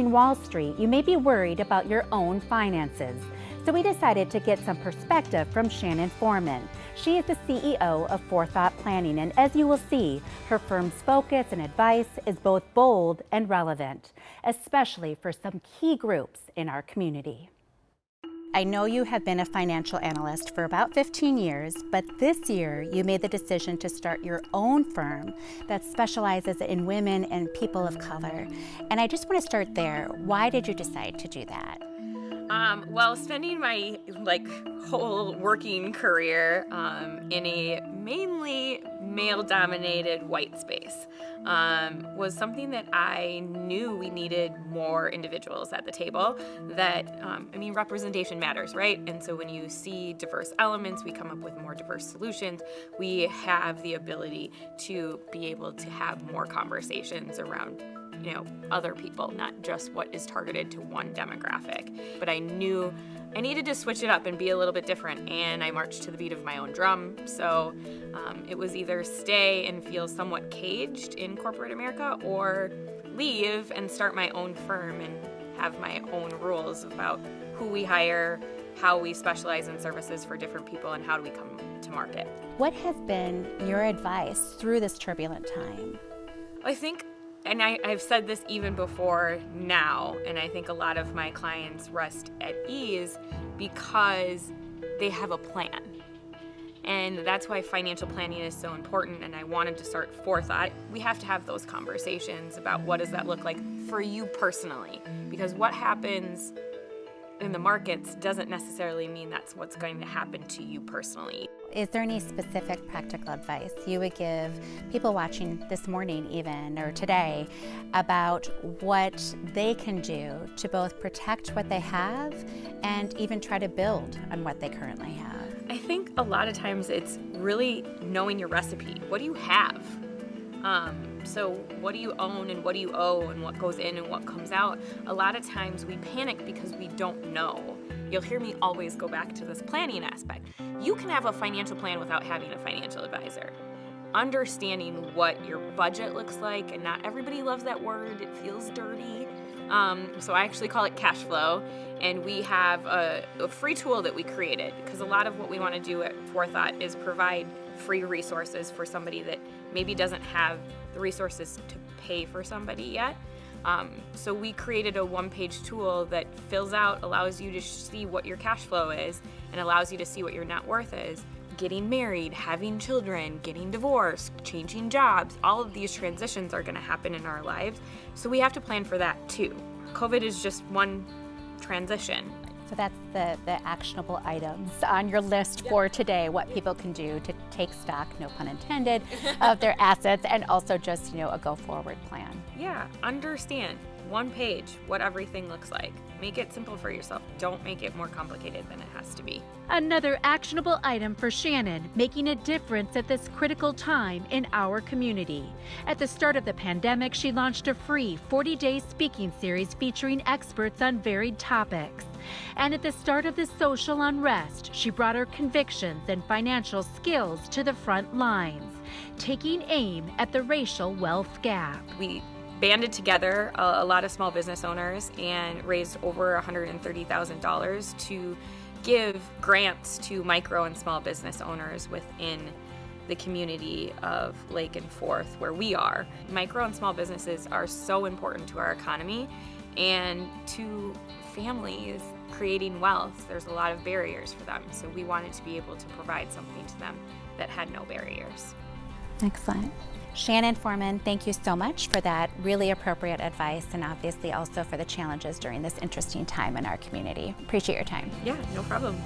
In Wall Street, you may be worried about your own finances. So we decided to get some perspective from Shannon Foreman. She is the CEO of Forethought Planning, and as you will see, her firm's focus and advice is both bold and relevant, especially for some key groups in our community. I know you have been a financial analyst for about 15 years, but this year you made the decision to start your own firm that specializes in women and people of color. And I just want to start there. Why did you decide to do that? Well, spending my whole working career in a mainly male-dominated white space was something that I knew we needed more individuals at the table. That representation matters, right? And so when you see diverse elements, we come up with more diverse solutions. We have the ability to be able to have more conversations around other people, not just what is targeted to one demographic. But I knew I needed to switch it up and be a little bit different, and I marched to the beat of my own drum. So it was either stay and feel somewhat caged in corporate America, or leave and start my own firm and have my own rules about who we hire, how we specialize in services for different people, and how do we come to market. What has been your advice through this turbulent time? I think, and I've said this even before now, and I think a lot of my clients rest at ease because they have a plan. And that's why financial planning is so important, and I wanted to start Forethought. We have to have those conversations about what does that look like for you personally, because what happens in the markets doesn't necessarily mean that's what's going to happen to you personally. Is there any specific practical advice you would give people watching this morning even, or today, about what they can do to both protect what they have and even try to build on what they currently have? I think a lot of times it's really knowing your recipe. What do you have? So what do you own and what do you owe and what goes in and what comes out? A lot of times we panic because we don't know. You'll hear me always go back to this planning aspect. You can have a financial plan without having a financial advisor. Understanding what your budget looks like, and not everybody loves that word, it feels dirty. So I actually call it cash flow, and we have a free tool that we created, because a lot of what we want to do at Forethought is provide free resources for somebody that maybe doesn't have the resources to pay for somebody yet. So we created a one-page tool that fills out, allows you to see what your cash flow is, and allows you to see what your net worth is. Getting married, having children, getting divorced, changing jobs, all of these transitions are going to happen in our lives. So we have to plan for that too. COVID is just one transition. So that's the actionable items on your list for today, what people can do to take stock, no pun intended, of their assets, and also just, a go-forward plan. Yeah, understand, one page, what everything looks like. Make it simple for yourself. Don't make it more complicated than it has to be. Another actionable item for Shannon, making a difference at this critical time in our community. At the start of the pandemic, she launched a free 40-day speaking series featuring experts on varied topics. And at the start of the social unrest, she brought her convictions and financial skills to the front lines, taking aim at the racial wealth gap. We banded together a lot of small business owners and raised over $130,000 to give grants to micro and small business owners within the community of Lake and Forth, where we are. Micro and small businesses are so important to our economy and to families creating wealth. There's a lot of barriers for them, so we wanted to be able to provide something to them that had no barriers. Excellent. Shannon Foreman, thank you so much for that really appropriate advice, and obviously also for the challenges during this interesting time in our community. Appreciate your time. Yeah, no problem.